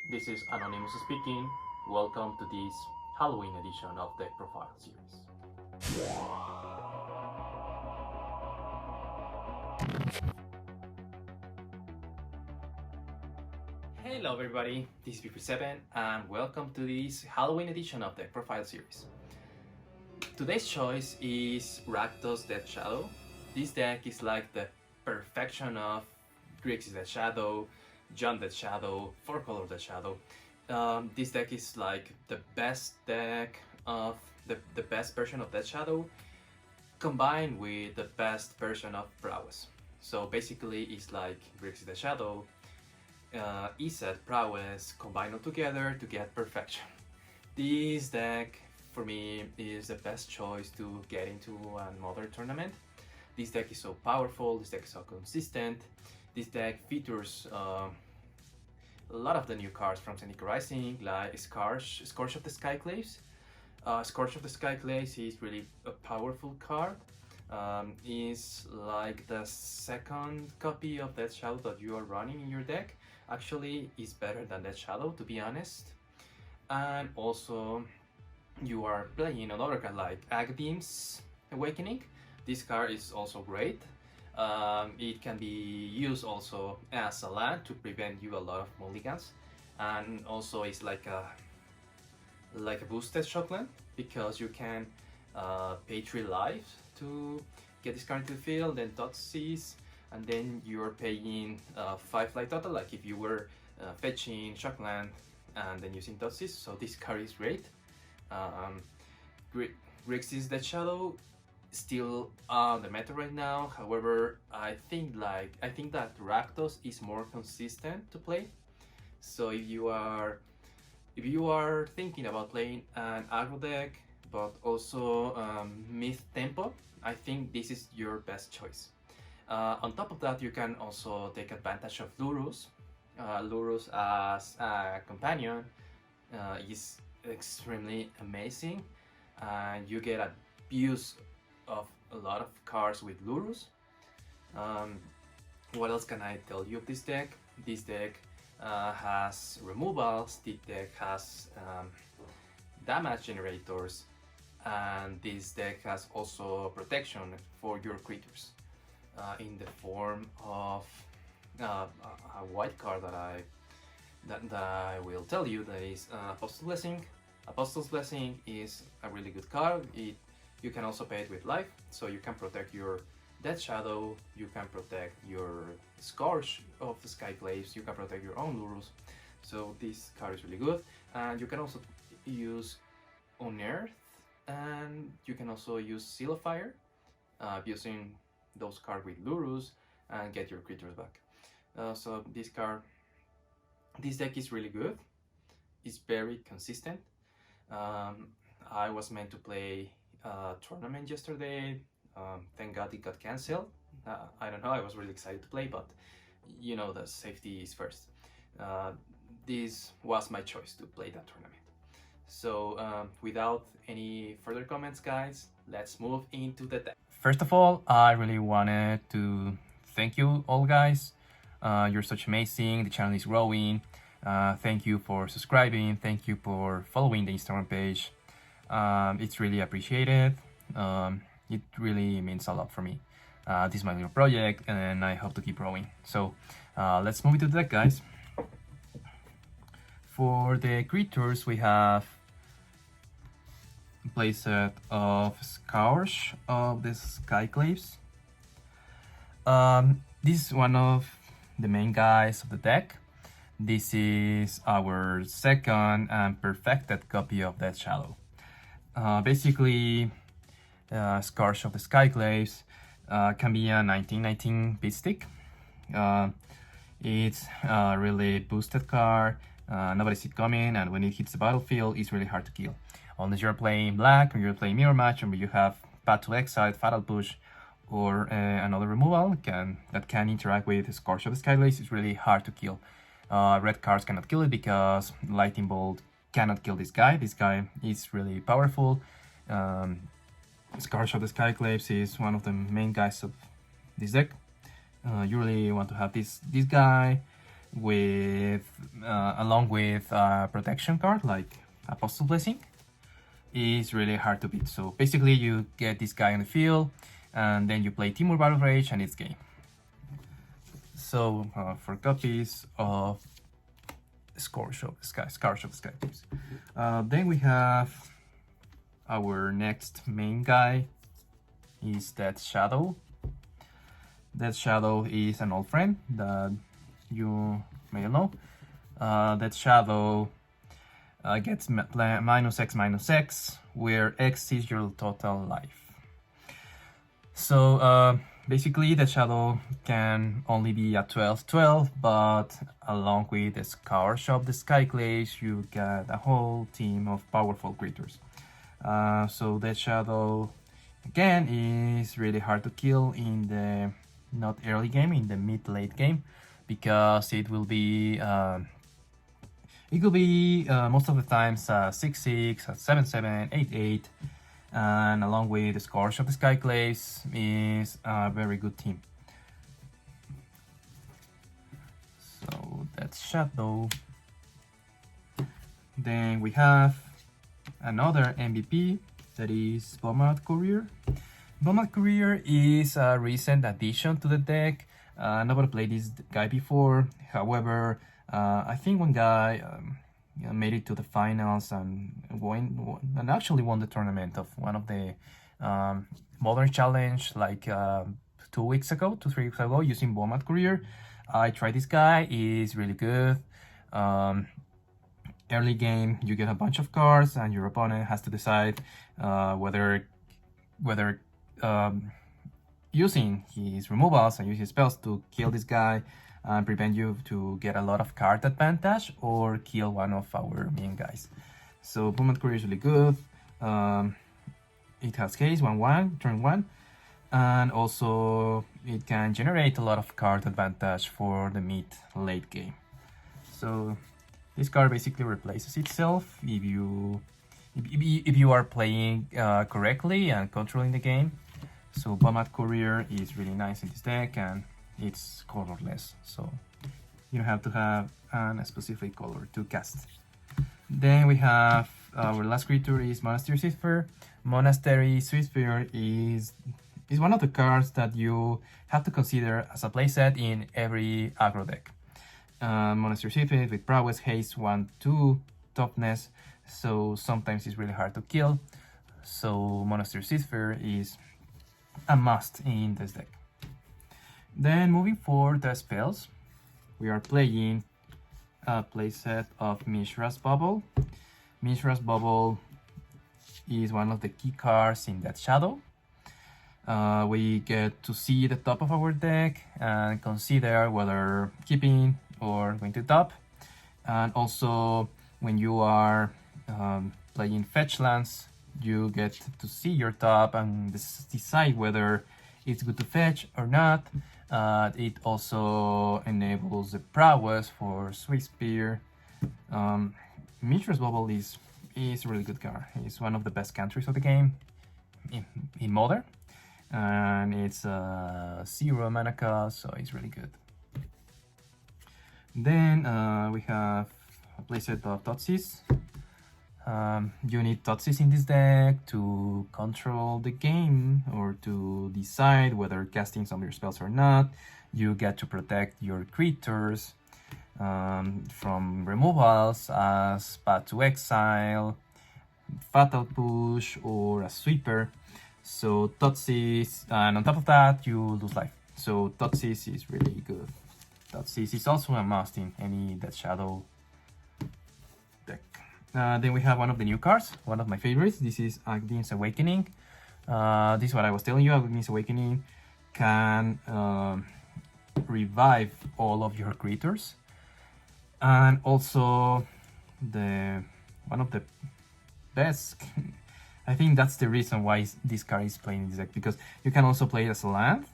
This is Anonymous speaking. Welcome to this Halloween edition of the Profile series. Hello everybody, this is BP7 and welcome to this Halloween edition of the Profile series. Today's choice is Rakdos Death Shadow. This deck is like the perfection of Grixis Death Shadow, John Death Shadow, 4-color Death Shadow. This deck is like the best deck of the best version of Death Shadow combined with the best version of Prowess. So basically it's like Grixis Death Shadow, Iset, Prowess combined all together to get perfection. This deck for me is the best choice to get into a modern tournament. This deck is so powerful, this deck is so consistent. This deck features a lot of the new cards from Zenic Rising, like Scourge of the Skyclaves. Scourge of the Skyclaves is really a powerful card. It's like the second copy of Death Shadow that you are running in your deck. Actually, it's better than Death Shadow, to be honest. And also, you are playing another card like Agbeam's Awakening. This card is also great. It can be used also as a land to prevent you a lot of mulligans, and also it's like a boosted shockland because you can pay 3 lives to get this card into the field, then Thoughtseize, and then you're paying 5 life total, like if you were fetching shockland and then using Thoughtseize. So this card is great. Grixis Death Shadow still on the meta right now. However, I think that Rakdos is more consistent to play. So if you are thinking about playing an aggro deck but also mid tempo, I think this is your best choice. On top of that, you can also take advantage of Lurus. Lurus as a companion is extremely amazing, and you get abuse of a lot of cards with Lurus. What else can I tell you of this deck? This deck has removals, this deck has damage generators, and this deck has also protection for your creatures in the form of a white card that I will tell you, that is Apostle's Blessing. Apostle's Blessing is a really good card. You can also pay it with life, so you can protect your Death Shadow, you can protect your Scourge of the Skyclaves, you can protect your own Lurus. So this card is really good, and you can also use Unearth, and you can also use Seal of Fire, using those cards with Lurus and get your creatures back. So this deck is really good. It's very consistent. I was meant to play a tournament yesterday. Thank God it got cancelled. I don't know, I was really excited to play, but you know, the safety is first. This was my choice to play that tournament. So without any further comments, guys, let's move into the deck. First of all, I really wanted to thank you all, guys. You're such amazing, the channel is growing. Thank you for subscribing, thank you for following the Instagram page. It's really appreciated. It really means a lot for me. This is my little project and I hope to keep growing. So let's move into the deck, guys. For the creatures, we have a playset of Scourge of the Skyclaves. This is one of the main guys of the deck. This is our second and perfected copy of Death Shadow. Basically, Scourge of the Skyclaves can be a 1919 beat stick. It's a really boosted card, nobody sees it coming, and when it hits the battlefield, it's really hard to kill. Unless you're playing black, or you're playing mirror match, or you have Path to Exile, Fatal Push, or another removal that can interact with Scourge of the Skyclaves, it's really hard to kill. Red cards cannot kill it because Lightning Bolt cannot kill this guy. This guy is really powerful. Scourge of the Skyclaves is one of the main guys of this deck. You really want to have this guy. with along with a protection card like Apostle Blessing is really hard to beat. So basically you get this guy on the field and then you play Timur Battle Rage and it's game. So for copies of Scourge of the Sky, please. Then we have our next main guy is Death Shadow. Death Shadow is an old friend that you may know. Death Shadow gets -X, where X is your total life. So basically the Shadow can only be a 12/12, but along with the Scourge of the Skyclaves, you get a whole team of powerful creatures. So the Shadow again is really hard to kill in the not early game, in the mid-late game, because it will be most of the times 6/6, 7/7, 8/8, and along with the Scourge of the Skyclaves is a very good team. So that's Shadow. Then we have another MVP, that is Bomard Courier. Bomard Courier is a recent addition to the deck. Nobody played this guy before. However, I think one guy made it to the finals and actually won the tournament of one of the Modern Challenge like 2 weeks ago, 3 weeks ago, using Bomard Courier. I tried this guy. He's really good. Early game, you get a bunch of cards, and your opponent has to decide whether using his removals and using spells to kill this guy and prevent you to get a lot of card advantage, or kill one of our main guys. So Bomard Courier is really good. It has haste 1/1, turn 1, and also it can generate a lot of card advantage for the mid-late game. So this card basically replaces itself if you are playing correctly and controlling the game. So Bomard Courier is really nice in this deck, and it's colorless, so you don't have to have a specific color to cast. Then we have our last creature is Monastery Sister. Monastery Sister is one of the cards that you have to consider as a playset in every aggro deck. Monastery Sister with prowess, haste 1/2, toughness, so sometimes it's really hard to kill. So Monastery Sister is a must in this deck. Then moving for the spells, we are playing a playset of Mistress Bubble. Mistress Bubble is one of the key cards in that Shadow. We get to see the top of our deck and consider whether keeping or going to top. And also when you are playing fetch lands, you get to see your top and decide whether it's good to fetch or not. It also enables the prowess for Swift Spear. Mistress Bubble is a really good card. It's one of the best countries of the game in Modern, and it's 0 mana cost, so it's really good. Then we have a playset of Totsis. You need Totsis in this deck to control the game or to decide whether casting some of your spells or not. You get to protect your creatures from removals as Path to Exile, Fatal Push, or a Sweeper. So Totsis, and on top of that, you lose life. So Totsis is really good. Totsis is also a must in any Death Shadow deck. Then we have one of the new cards, one of my favorites. This is Agdine's Awakening. This is what I was telling you. Agdine's Awakening can revive all of your creatures, and also one of the best. I think that's the reason why this card is playing in this deck, because you can also play it as a land,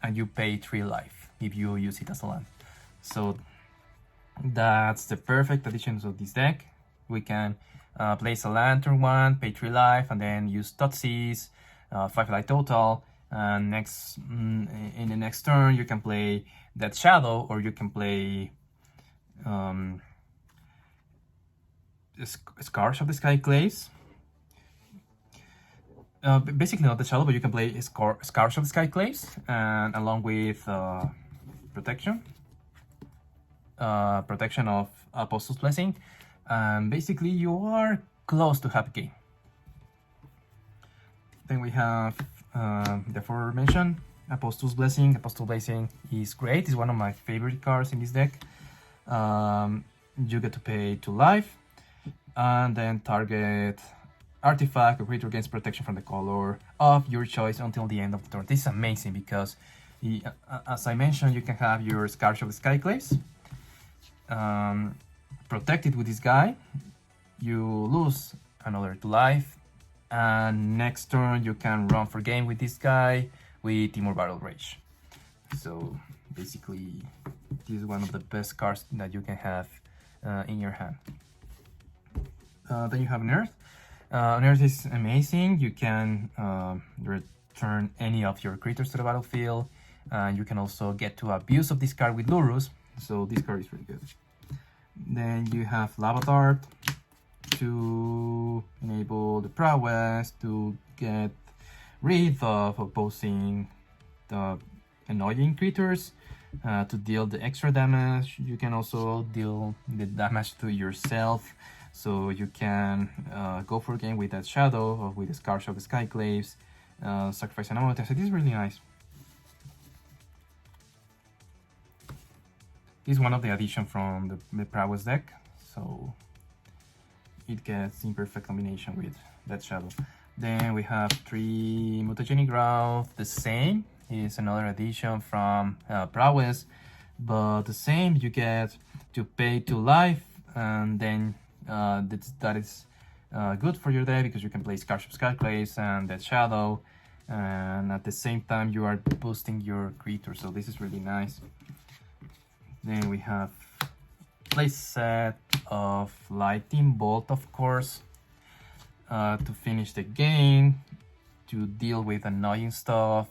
and you pay 3 life if you use it as a land. So that's the perfect addition to this deck. We can place a land turn 1, pay 3 life, and then use Totsis, 5 life total. And in the next turn, you can play Death Shadow, or you can play Scars of the Sky Clays. Basically not the Shadow, but you can play Scars of the Sky Clays, and along with protection of Apostle's Blessing, and basically you are close to happy game. Then we have the aforementioned Apostle's Blessing. Apostle's Blessing is great. It's one of my favorite cards in this deck. You get to pay 2 life, and then target artifact or creature gains protection from the color of your choice until the end of the turn. This is amazing because, as I mentioned, you can have your Scars of the Skyclaves protected with this guy. You lose another 2 life, and next turn you can run for game with this guy with Timur Battle Rage. So basically, this is one of the best cards that you can have in your hand. Then you have Unearth. Unearth is amazing. You can return any of your creatures to the battlefield. You can also get to abuse of this card with Lurus, so this card is really good. Then you have Lava Dart to enable the prowess to get rid of opposing the annoying creatures, to deal the extra damage. You can also deal the damage to yourself, so you can go for a game with that Shadow or with the Scars of the Skyclaves, sacrifice an Moto. So this is really nice. This is one of the additions from the Prowess deck, so it gets in perfect combination with that Shadow. Then we have 3 Mutagenic Growth. The same is another addition from Prowess, but the same, you get to pay 2 life, and then that is good for your deck because you can play Scars of Skyclaves and that Shadow, and at the same time you are boosting your creature, so this is really nice. Then we have playset of Lightning Bolt, of course, to finish the game, to deal with annoying stuff,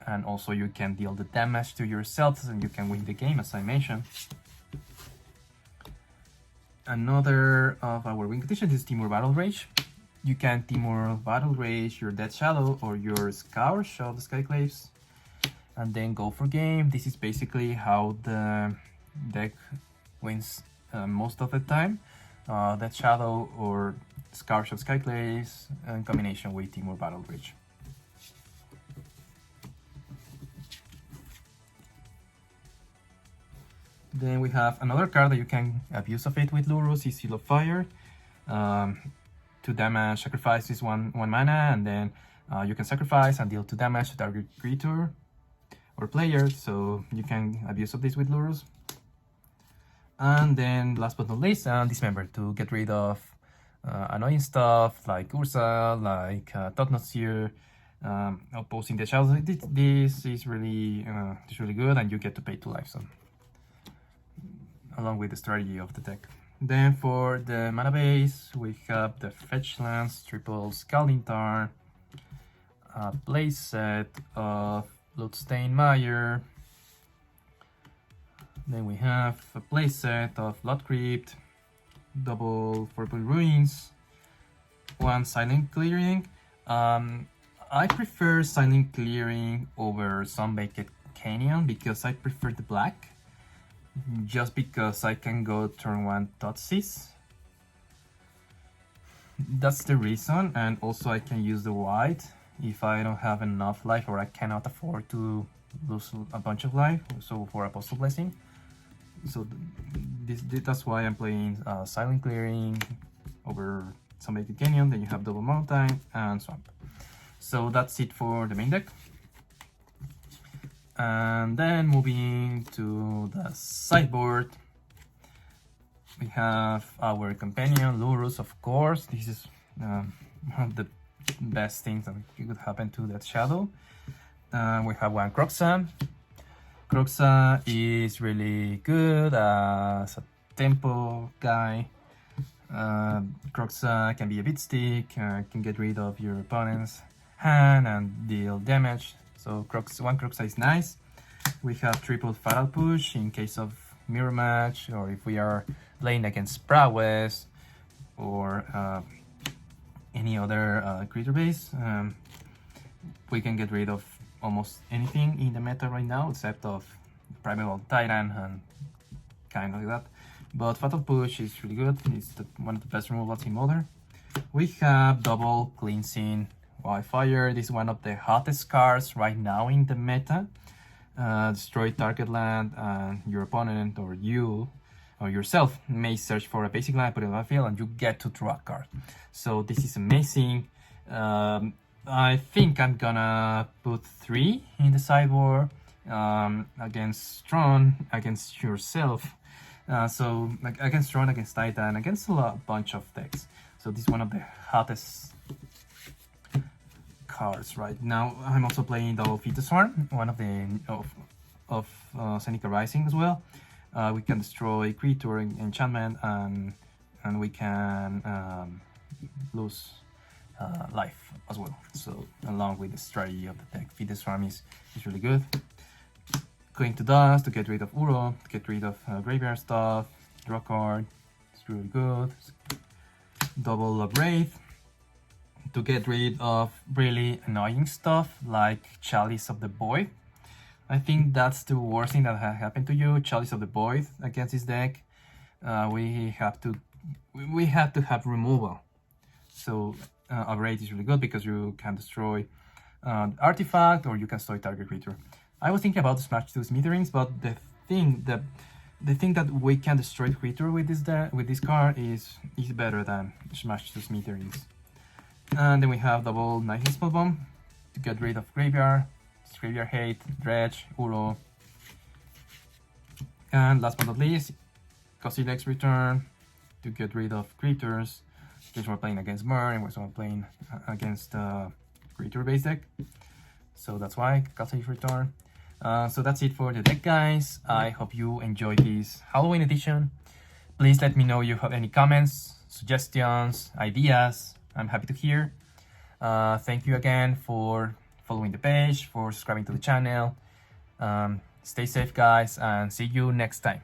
and also you can deal the damage to yourself and you can win the game, as I mentioned. Another of our win conditions is Timur Battle Rage. You can Timur Battle Rage your Dead Shadow or your Scourge of the Skyclaves, and then go for game. This is basically how the deck wins most of the time. Dead Shadow or Scourge of Skyclaves in combination with Timur Battle Rage. Then we have another card that you can abuse of it with Lurus, is Seal of Fire. 2 damage, sacrifices 1 mana, and then you can sacrifice and deal 2 damage to target creature or player, so you can abuse of this with Lurus. And then last but not least, Dismember, to get rid of annoying stuff like Ursa, like Totnot's here, opposing the Shadows. This is really good, and you get to pay 2 life, so along with the strategy of the deck. Then for the mana base, we have the Fetch Lands, triple Scalding Tarn, a playset of Bloodstained Mire. Then we have a playset of Blood Crypt, double Purple Ruins, 1 Silent Clearing. I prefer Silent Clearing over Sunbaked Canyon because I prefer the black. Just because I can go turn 1 Thoughtseize. That's the reason, and also I can use the white if I don't have enough life or I cannot afford to lose a bunch of life, so for Apostle Blessing. So that's why I'm playing Silent Clearing over Sunbaked Canyon. Then you have Double Mountain and Swamp. So that's it for the main deck. And then moving to the sideboard, we have our companion Lurus, of course. This is one of the best things that could happen to that Shadow. We have 1 Kroxa. Kroxa is really good as a tempo guy. Kroxa can be a bit stick, can get rid of your opponent's hand and deal damage. So 1 Kroxa is nice. We have triple Fatal Push in case of mirror match, or if we are playing against prowess or any other creature base, we can get rid of almost anything in the meta right now except of Primeval Titan and kind of like that. But Fatal Push is really good. It's one of the best removals in Modern. We have double cleansing Wildfire. This is one of the hottest cards right now in the meta. Destroy target land, and your opponent or you or yourself may search for a basic land, put it on the field, and you get to draw a card. So this is amazing. I think I'm gonna put 3 in the sideboard against Tron, against yourself. So like against Tron, against Titan, against a bunch of decks. So this is one of the hottest cards right now. I'm also playing Double Fetus Swarm, one of the of Seneca Rising as well. We can destroy creature enchantment, and we can lose life as well. So along with the strategy of the deck, Fetus Swarm is really good. Going to dust to get rid of Uro, to get rid of graveyard stuff, draw card. It's really good. Double Wraith to get rid of really annoying stuff like Chalice of the Void. I think that's the worst thing that happened to you, Chalice of the Void against this deck. We have to have removal. So a Wraith is really good because you can destroy artifact, or you can destroy target creature. I was thinking about the Smash to Smithereens, but the thing that we can destroy creature with this card is better than Smash to Smithereens. And then we have double Night Spell Bomb to get rid of Graveyard, Graveyard Hate, Dredge, Uro. And last but not least, Cosy Return to get rid of creatures. Which we're playing against Burn, and we're playing against creature based deck. So that's why Cosy Return. So that's it for the deck, guys. I hope you enjoyed this Halloween edition. Please let me know if you have any comments, suggestions, ideas. I'm happy to hear. Thank you again for following the page, for subscribing to the channel. Stay safe, guys, and see you next time.